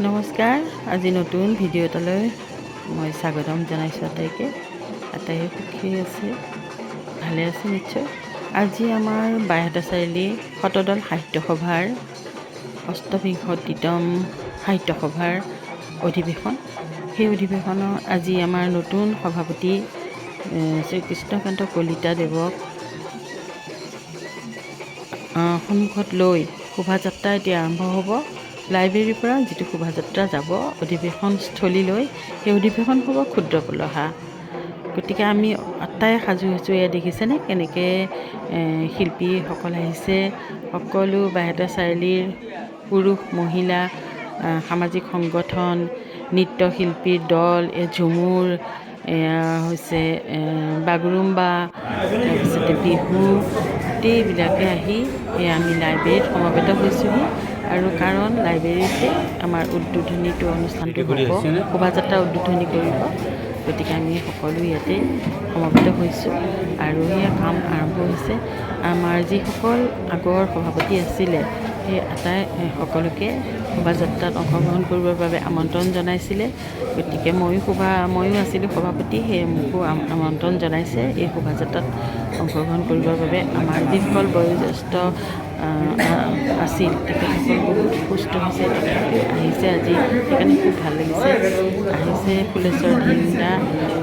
নমস্কাৰ। আজি নতুন ভিডিঅ' এটালৈ মই স্বাগতম জনাইছোঁ আটাইকে। আটাইয়ে সুখী আছে, ভালে আছে নিশ্চয়। আজি আমাৰ বাইহাটা চাৰিআলি শতদল সাহিত্য সভাৰ অষ্টবিংশতিতম সাহিত্য সভাৰ অধিৱেশন। সেই অধিৱেশনৰ আজি আমাৰ নতুন সভাপতি শ্ৰী কৃষ্ণকান্ত কলিতা দেৱক সন্মুখত লৈ শোভাযাত্ৰা এতিয়া আৰম্ভ হ'ব। লাইব্ৰেৰীৰ পৰা যিটো শোভাযাত্ৰা যাব অধিৱেশনস্থলীলৈ, সেই অধিৱেশন হ'ব ক্ষুদ্ৰ পলহা। গতিকে আমি আটাই সাজু হৈছোঁ। এয়া দেখিছেনে কেনেকৈ শিল্পীসকল আহিছে। সকলো বাইহাটা চাৰিআলিৰ পুৰুষ মহিলা সামাজিক সংগঠন, নৃত্যশিল্পীৰ দল, ঝুমুৰ, এয়া হৈছে বাগৰুম্বা, তাৰপিছতে বিহু, গোটেইবিলাকে আহি আমি লাইব্ৰেৰীত সমবেত হৈছোঁহি। আৰু কাৰণ লাইব্ৰেৰীতে আমাৰ উদ্বোধনীটো অনুষ্ঠানটো হ'ব, শোভাযাত্ৰা উদ্বোধনী কৰিব। গতিকে আমি সকলো ইয়াতে সমবেত হৈছোঁ আৰু সেয়া কাম আৰম্ভ হৈছে। আমাৰ যিসকল আগৰ সভাপতি আছিলে সেই আটাই সকলোকে শোভাযাত্ৰাত অংশগ্ৰহণ কৰিবৰ বাবে আমন্ত্ৰণ জনাইছিলে। গতিকে ময়ো আছিলোঁ সভাপতি, সেয়ে মোকো আমন্ত্ৰণ জনাইছে এই শোভাযাত্ৰাত অংশগ্ৰহণ কৰিবৰ বাবে। আমাৰ যিসকল বয়োজ্যেষ্ঠ আছিল তেখেতসকল বহুত সুস্থ হৈছে, তথাপিও আহিছে আজি, সেইকাৰণে খুব ভাল লাগিছে। আহিছে ফুলেশ্বৰ ধিন্দা,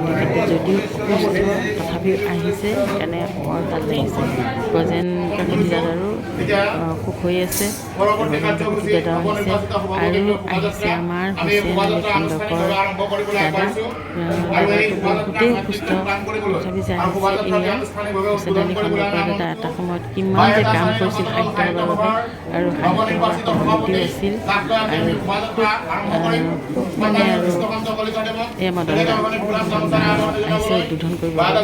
তেখেতে যদিও অসুস্থ তথাপিও আহিছে, সেইকাৰণে বৰ ভাল লাগিছে। গজেন কাকতি দাদাৰো সুখ হৈ আছে, গজেন কাকতি দাদাও আহিছে। আৰু আহিছে আমাৰ হুছেইন আলী খণ্ডকৰ দাদা, বহুতেই অসুস্থ তথাপি যে আহিছে। এয়া হুছেইন আলী খণ্ডকৰ দাদা এটা সময়ত কিমান যে কাম কৰিছিল সাহিত্য সভাৰ বাবে, আৰু সাহিত্য সভাৰ সভাপতিও আছিল। আৰু খুব মানে আৰু এয়া মদন দা আহিছে উদ্বোধন কৰিব বাবে।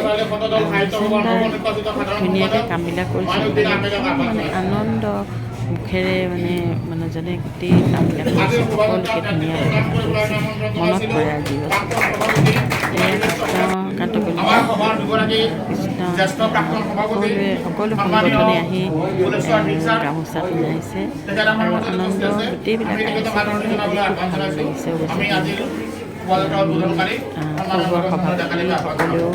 হুছেইন দাই খুব ধুনীয়াকৈ কামবিলাক কৰিছিল, মানে আনন্দ মুখেৰে মানে মানুহজনে গোটেই কামবিলাক কৰিছে, সকলোকে ধুনীয়াকৈ কৰিছে, মনত পৰে আজি। কৃষ্ণকান্ত কলিতা, সকলো সংগঠনে আহি গামোচা পিন্ধাইছে আৰু আনন্দ গোটেইবিলাক আহিছে কাৰণে আজি খুব ভাল লাগিছে। অৱশ্যে পূৰ্বৰ সভাপতিসকলেও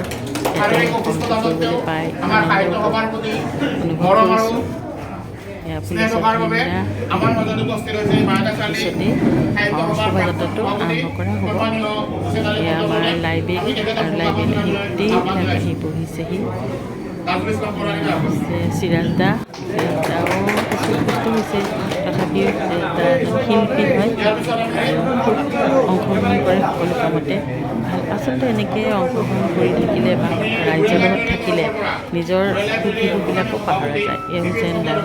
কৰিবলৈ পাই অনুভৱ কৰিছোঁ। ফুলেশ্বৰ ধিন্দা পিছতেই শোভাযাত্ৰাটো আৰম্ভ কৰা হ'ব। এয়া আমাৰ লাইব্ৰেৰী, আৰু লাইব্ৰেৰীত আহি গোটেইবিলাক আহি বহিছেহি। চিৰাজ দাও কিছু সুস্থ হৈছে, তথাপিও শিল্পী হয় আৰু খুব অংশগ্ৰহণ কৰে সকলো কামতে। আচলতে এনেকৈ অংশগ্ৰহণ কৰি থাকিলে বা ৰাইজৰ লগত থাকিলে নিজৰ দুখবিলাকো পাহৰা যায়। এই হুছেইন দাৰ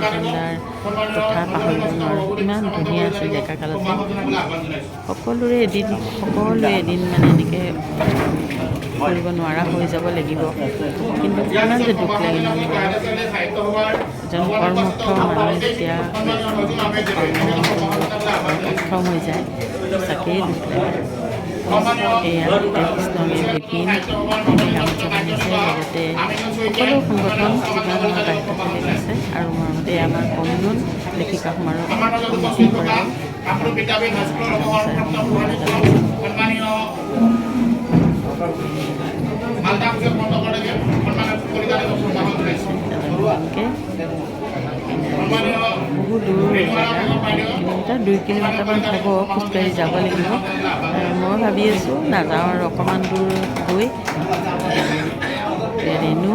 কথা পাহৰিব নোৱাৰোঁ। ইমান ধুনীয়া আছিল ডেকা কালতে। সকলোৱে এদিন মানে এনেকৈ কৰিব নোৱাৰা হৈ যাব লাগিব, কিন্তু কিমান যে দুখ লাগে নহয়। এজন কৰ্মঠ মানুহে যেতিয়া অক্ষম হৈ যায়, সঁচাকেই দুখ লাগে। এয়া কৃষ্ণমী বিপিন গামোচা বান্ধিছে, লগতে সকলো সংগঠন যিমান আমাৰ বাইহাটা চাৰিআলিত আছে। আৰু মৰমতে আমাৰ কমনুন লেখিকা সমাৰোহ সমিতিৰ পৰাও বহু দূৰ জেগা, 2 কিলোমিটাৰমান হ'ব, খোজকাঢ়ি যাব লাগিব। মই ভাবি আছোঁ নাযাওঁ আৰু অকণমান দূৰ গৈ ৰেণু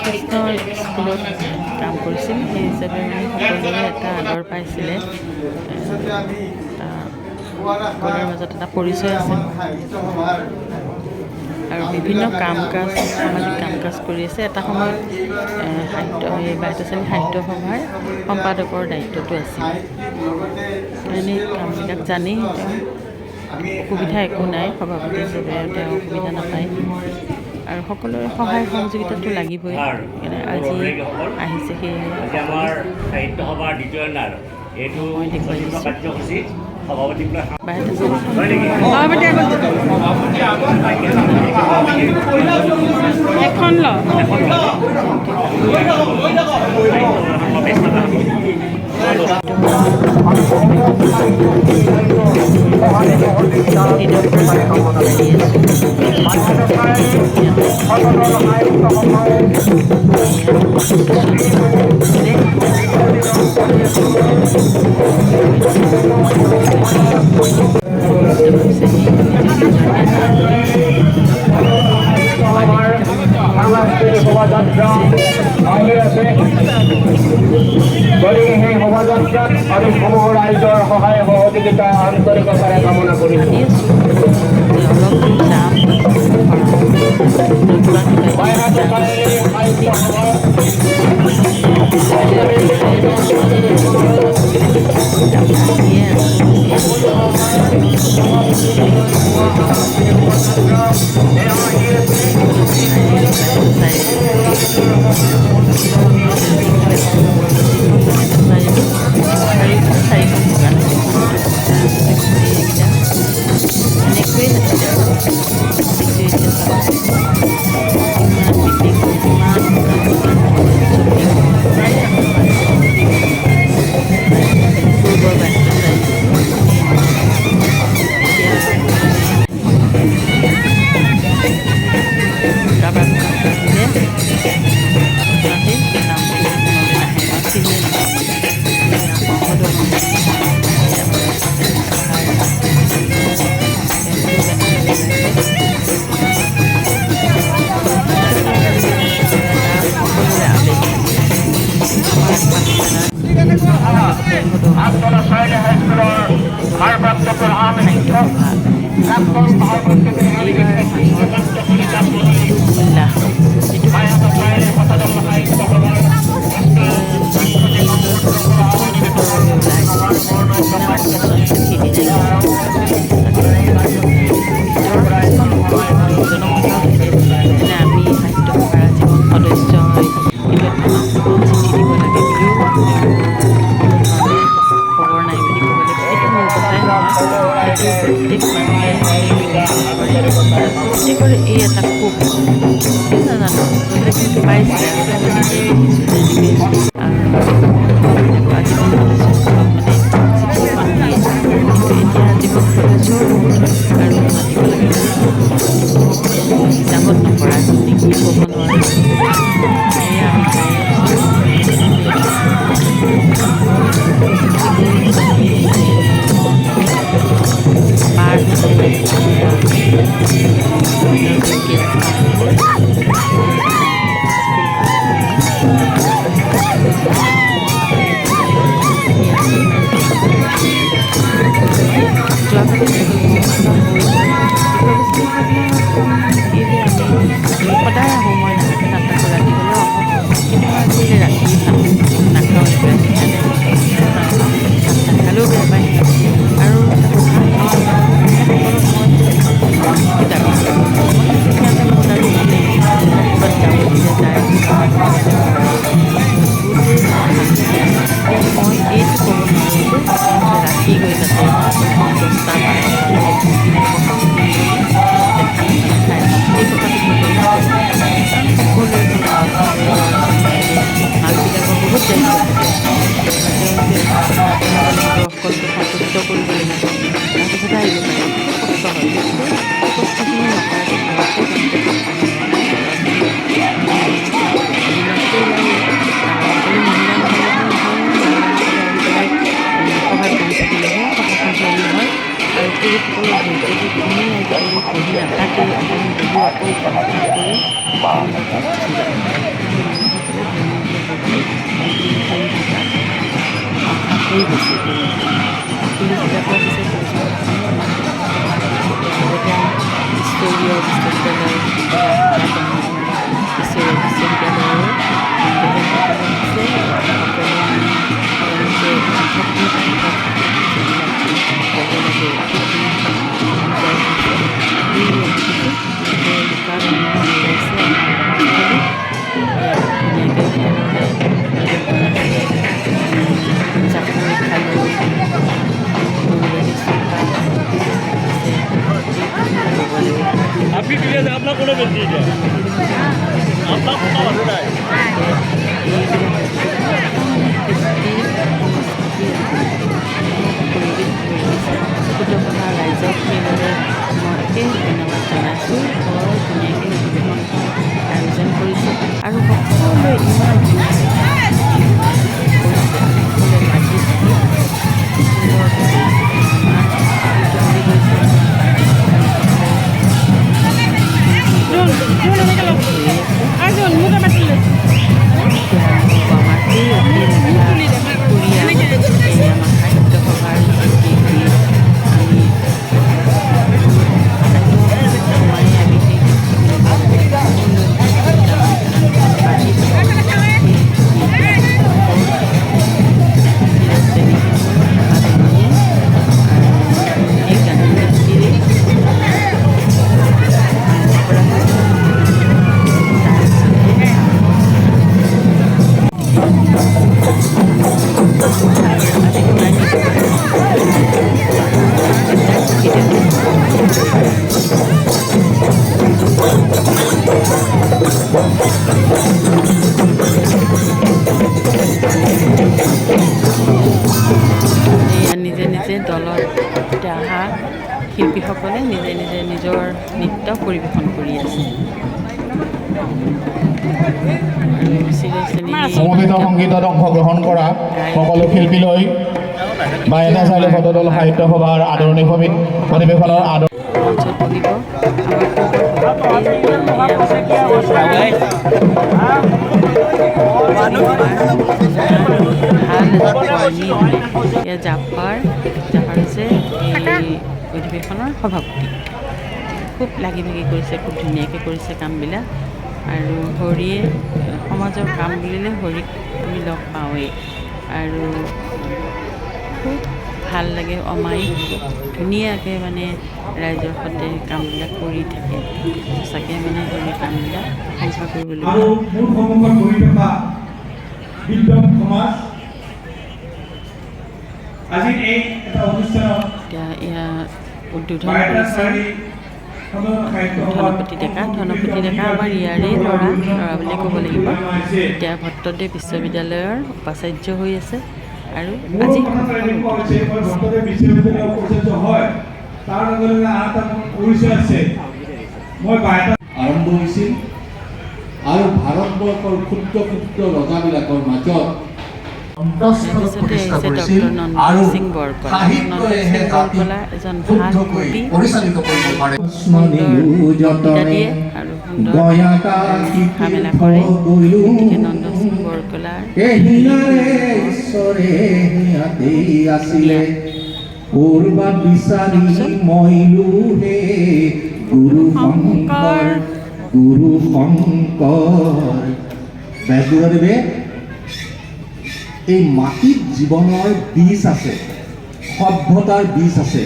কৃষ্ণ স্কুলত কাম কৰিছিল, সেই হিচাপে মানে সকলোৰে এটা আদৰ পাইছিলে। সকলোৰে মাজত এটা পৰিচয় আছে আৰু বিভিন্ন কাম-কাজ, সামাজিক কাম-কাজ কৰি আছে। এটা সময়ত বাইহাটা চাৰিআলি সাহিত্য সভাৰ সম্পাদকৰ দায়িত্বটো আছিল। এনেই কামবিলাক জানি অসুবিধা একো নাই, সভাপতি হিচাপে তেওঁ অসুবিধা নাপায় আৰু সকলোৰে সহায় সহযোগিতাটো লাগিবই। আজি আহিছে সেই সাহিত্য সভাৰ দ্বিতীয় মই দেখুৱাই দিছোঁ। এখন শোভাযাত্ৰা আগে আছে গতিকে সেই শোভাযাত্ৰাত আমি সমূহ ৰাইজৰ সহায় সহযোগিতা আন্তৰিকতাৰে কামনা কৰিছোঁ বাইহাটা চাৰিআলি সাহিত্য সভা প্ৰত্যেকৰে এই এটা খুব নাজানো পাইছে জীৱন সদস্যও আৰু মাতিব লাগে হিচাপত নকৰা ডিগ্ৰী ক'ব নোৱাৰোঁ সেয়ে আমি সদায় আহোঁ মই নাথাকে নাথাকোঁ ৰাতি হ'লেও আহোঁ কিন্তু মই আজিকালি ৰাতি ভাত নাখাওঁ সেইকাৰণে ভাত নাখালেও বেয়া পায় আৰু এটা কথা মই এইটো ক'ব নোৱাৰোঁ ৰাতি গৈ তাতে 10টা আপনি দিলে আপনাৰ কোনো বেশি আপনাৰ কথা ভালো নাই শিল্পীসকলে নিজে নিজে নিজৰ নৃত্য পৰিৱেশন কৰি আছে। আৰু চিৰচেনী সমবেত সংগীতত অংশগ্ৰহণ কৰা সকলো শিল্পীলৈ বা এনাচাৰ্য পদদল সাহিত্য সভাৰ আদৰণি সমিতি অধিৱেশনৰ মঞ্চত বহিব জাপাৰ হৈছে এই অধিৱেশনৰ সভাপতি। খুব লাগি ভাগি কৰিছে, খুব ধুনীয়াকৈ কৰিছে কামবিলাক। আৰু হৰিয়ে সমাজৰ কাম বুলিলে হৰিক আমি লগ পাওঁৱেই। আৰু খুব ভাল লাগে, অমায়িক ধুনীয়াকৈ মানে ৰাইজৰ সৈতে কামবিলাক কৰি থাকে। সঁচাকৈ মানে হৰি কামবিলাক প্ৰশংসা কৰিবলৈ আৰু মোৰ সন্মুখত বহি থকা বিদ্যুৎ সমাজ আজি এই এটা অনুষ্ঠানত এতিয়া ইয়াৰ উদ্বোধন কৰিছে ধনপতি ডেকা। ধনপতি ডেকা আমাৰ ইয়াৰে ল'ৰা বুলি ক'ব লাগিব। এতিয়া ভট্টদেৱ বিশ্ববিদ্যালয়ৰ উপাচাৰ্য হৈ আছে। আৰু আজি আৰম্ভ হৈছিল আৰু ভাৰতবৰ্ষৰ ক্ষুদ্ৰ ক্ষুদ্ৰ ৰজাবিলাকৰ মাজত তাৰপিছতে আহিছে ডক্টৰ নন্দন সিং বৰকলা। নন্দন সিং বৰকলা এজন ভাল কবি, কবিতা দিয়ে আৰু সুন্দৰ লিখা মেলা কৰে। গতিকে নন্দন সিং বৰকলাৰ গুৰু শংকৰ বেজবৰুৱাদেৱে এই মাটিত জীৱনৰ বীজ আছে, সভ্যতাৰ বীজ আছে।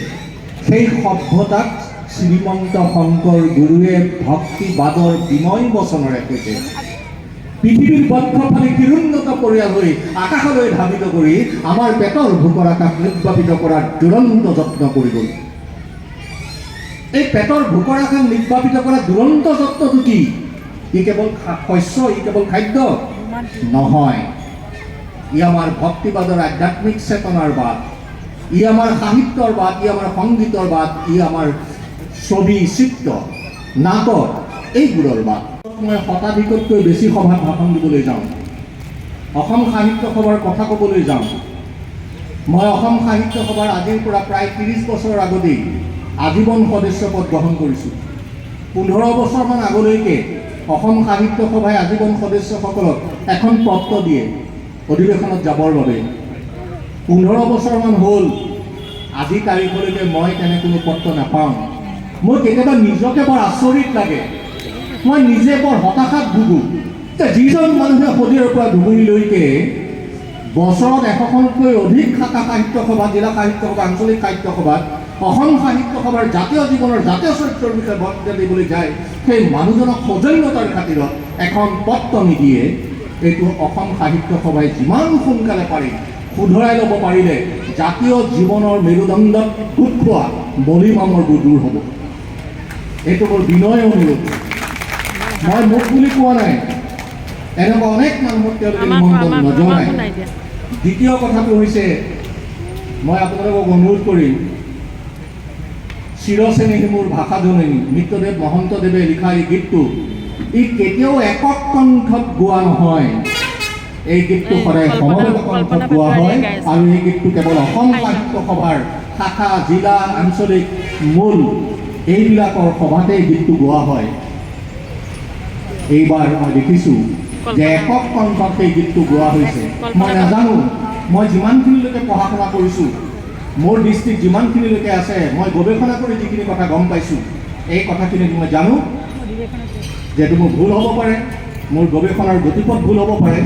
সেই সভ্যতাক শ্ৰীমন্ত শংকৰ গুৰুৱে ভক্তিবাদৰ বিনয় বচনেৰে কৈছে। পৃথিৱীৰ বক্ষফালে কিৰুন্নত পৰিয়াল হৈ আকাশলৈ ধাবিত কৰি আমাৰ পেটৰ ভোকৰ আকাশ নিৰ্বাপিত কৰাৰ দুৰন্ত যত্ন কৰি গ'ল। এই পেটৰ ভোকৰ আকাশ নিৰ্বাপিত কৰা দুৰন্ত যত্নটো কি? ই কেৱল শস্য, ই কেৱল খাদ্য নহয়। ই আমাৰ ভক্তিবাদৰ আধ্যাত্মিক চেতনাৰ বাদ, ই আমাৰ সাহিত্যৰ বাদ, ই আমাৰ সংগীতৰ বাদ, ই আমাৰ ছবি, চিত্ৰ, নাটক এইবোৰৰ বাদ। মই শতাধিকতকৈ বেছি সভাত ভাষণ দিবলৈ যাওঁ, অসম সাহিত্য সভাৰ কথা ক'বলৈ যাওঁ। মই অসম সাহিত্য সভাৰ আজিৰ পৰা প্ৰায় 30 বছৰ আগতেই আজীৱন সদস্য পদ গ্ৰহণ কৰিছোঁ। 15 বছৰমান আগলৈকে অসম সাহিত্য সভাই আজীৱন সদস্যসকলক এখন পত্ৰ দিয়ে অধিৱেশনত যাবৰ বাবে। 15 বছৰমান হ'ল, আজি তাৰিখলৈকে মই তেনে কোনো পত্ৰ নাপাওঁ। মোৰ কেতিয়াবা নিজকে বৰ আচৰিত লাগে, মই নিজে বৰ হতাশাত ভুগোঁ যে যিজন মানুহে সদিয়াৰ পৰা ধুবুৰীলৈকে বছৰত 100খনতকৈ অধিক শাখা সাহিত্য সভা, জিলা সাহিত্য সভা, আঞ্চলিক সাহিত্য সভাত অসম সাহিত্য সভাৰ জাতীয় জীৱনৰ জাতীয় চৰিত্ৰৰ বিষয়ে বক্তৃতা দিবলৈ যায়, সেই মানুহজনক সৌজন্যতাৰ খাতিৰত এখন পত্ৰ নিদিয়ে। এইটো অসম সাহিত্য সভাই যিমান সোনকালে পাৰি শুধৰাই ল'ব পাৰিলে জাতীয় জীৱনৰ মেৰুদণ্ডত গোট খোৱা বলিমামৰবোৰ দূৰ হ'ব। এইটো মোৰ বিনয় অনুৰোধ। মই মোক বুলি কোৱা নাই, এনেকুৱা অনেক মানুহক তেওঁলোকে নিমন্ত্ৰণ নজনায়। দ্বিতীয় কথাটো হৈছে, মই আপোনালোকক অনুৰোধ কৰিম, চিৰচেনেহী মোৰ ভাষা জননী মিত্ৰদেৱ মহন্তদেৱে লিখা এই গীতটো ই কেতিয়াও একক কণ্ঠত গোৱা নহয়। এই গীতটো সদায় সমবেত কণ্ঠত গোৱা হয়। আৰু এই গীতটো কেৱল অসম সাহিত্য সভাৰ শাখা, জিলা, আঞ্চলিক মূল এইবিলাকৰ সভাতে এই গীতটো গোৱা হয়। এইবাৰ মই দেখিছোঁ যে একক কণ্ঠত সেই গীতটো গোৱা হৈছে। মই নাজানো, মই যিমানখিনিলৈকে পঢ়া শুনা কৰিছোঁ, মোৰ দৃষ্টিত যিমানখিনিলৈকে আছে, মই গৱেষণা কৰি যিখিনি কথা গম পাইছোঁ, এই কথাখিনি মই জানো যে এইটো মোৰ ভুল হ'ব পাৰে, মোৰ গৱেষণাৰ গতিপথ ভুল হ'ব পাৰে,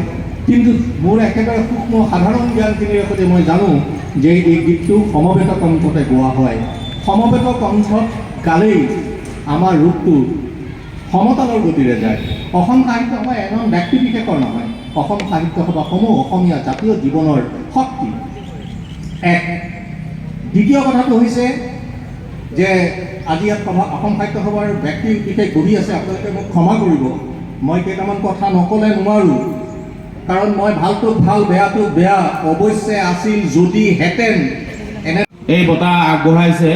কিন্তু মোৰ একেবাৰে সূক্ষ্ম সাধাৰণ জ্ঞানখিনিৰ সৈতে মই জানো যে এই গীতটো সমবেত কণ্ঠতে গোৱা হয়। সমবেত কণ্ঠত গালেই আমাৰ ৰূপটো সমতলৰ গতিৰে যায়। অসম সাহিত্য সভা এজন ব্যক্তি বিশেষৰ নহয়, অসম সাহিত্য সভাসমূহ অসমীয়া জাতীয় জীৱনৰ শক্তি। এক দ্বিতীয় কথাটো হৈছে যে আজি ইয়াত অসম সাহিত্য সভাৰ ব্যক্তি বিশেষ বহি আছে, আপোনালোকে মোক ক্ষমা কৰিব, মই কেইটামান কথা নক'লে নোৱাৰোঁ। কাৰণ মই ভালটোক ভাল, বেয়াটোক বেয়া, অৱশ্যে আছিল যদি হেঁতেন এনে এই বঁটা আগবঢ়াইছে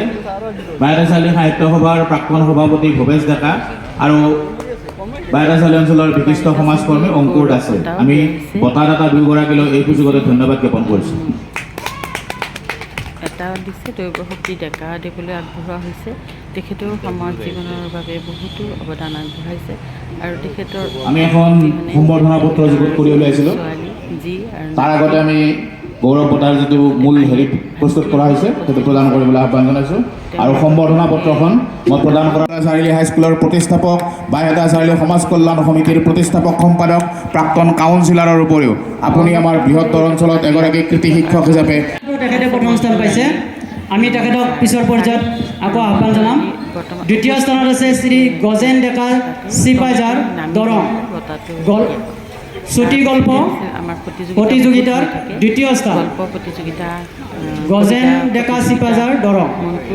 বাইহাটা চাৰিআলি সাহিত্য সভাৰ প্ৰাক্তন সভাপতি ভৱেশ ডেকা আৰু বাইহাটা চাৰিআলি অঞ্চলৰ বিশিষ্ট সমাজকৰ্মী অংকুৰ দাসে আমি বঁটাদাতা দুয়োগৰাকীলৈ এই সুযোগতে ধন্যবাদ জ্ঞাপন কৰিছোঁ। এটা দিছে দৈৱশক্তি ডেকা দেৱলৈ আগবঢ়োৱা হৈছে। তেখেতেও সমাজ জীৱনৰ বাবে বহুতো অৱদান আগবঢ়াইছে আৰু তেখেতৰ আমি এখন সম্বৰ্ধনা পত্ৰ যুগুত কৰি উলিয়াইছিলোঁ। ছোৱালী যি আৰু তাৰ আগতে আমি গৌৰৱ বঁটাৰ যিটো মূল হেৰি প্ৰস্তুত কৰা হৈছে সেইটো প্ৰদান কৰিবলৈ আহ্বান জনাইছোঁ আৰু সম্বৰ্ধনা পত্ৰখন মই প্ৰদান কৰা চাৰিআলি হাইস্কুলৰ প্ৰতিষ্ঠাপক বাইহাটা চাৰিআলি সমাজ কল্যাণ সমিতিৰ প্ৰতিষ্ঠাপক সম্পাদক প্ৰাক্তন কাউন্সিলাৰৰ উপৰিও আপুনি আমাৰ বৃহত্তৰ অঞ্চলত এগৰাকী কৃতি শিক্ষক হিচাপে তেখেতে প্ৰথম স্থান পাইছে। আমি তেখেতক পিছৰ পৰ্যায়ত আকৌ আহ্বান জনাম। দ্বিতীয় স্থানত আছে শ্ৰী গজেন ডেকা চিপাজাৰ দৰং চুটি গল্প আমাৰ প্ৰতিযোগিতাৰ দ্বিতীয় স্থান গল্প প্ৰতিযোগিতা গজেন ডেকা চিপাজাৰ দৰং।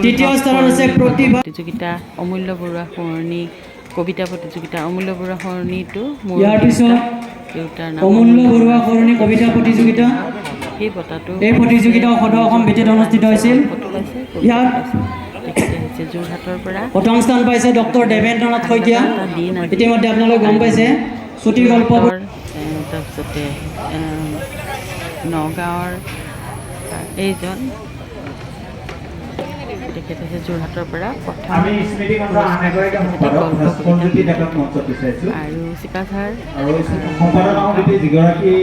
তৃতীয় স্থানত আছে প্ৰতিভা প্ৰতিযোগিতা অমূল্য বৰুৱা সোঁৱৰণী কবিতা প্ৰতিযোগিতা অমূল্য বৰুৱা সোঁৱৰণীটো মোৰ ইয়াৰ পিছত দেউতাৰ নাম অমূল্য বৰুৱা সৰণী কবিতা প্ৰতিযোগিতা। সেই বঁটাটো এই প্ৰতিযোগিতা সদৌ অসম ভিত্তিত অনুষ্ঠিত হৈছিল। ফটো পাইছে ইয়াত তেখেতে হৈছে যোৰহাটৰ পৰা প্ৰথম স্থান পাইছে ডক্টৰ দেৱেন্দ্ৰনাথ শইকীয়া। ইতিমধ্যে আপোনালোকে গম পাইছে চুটি গল্প তাৰপিছতে নগাঁৱৰ এইজন তেখেত হৈছে যোৰহাটৰ পৰা প্ৰথম আমি স্মৃতি ডেকাক মঞ্চত বিচাৰিছোঁ আৰু চিপাঝাৰ আৰু সম্পাদনা সমিতি যিগৰাকী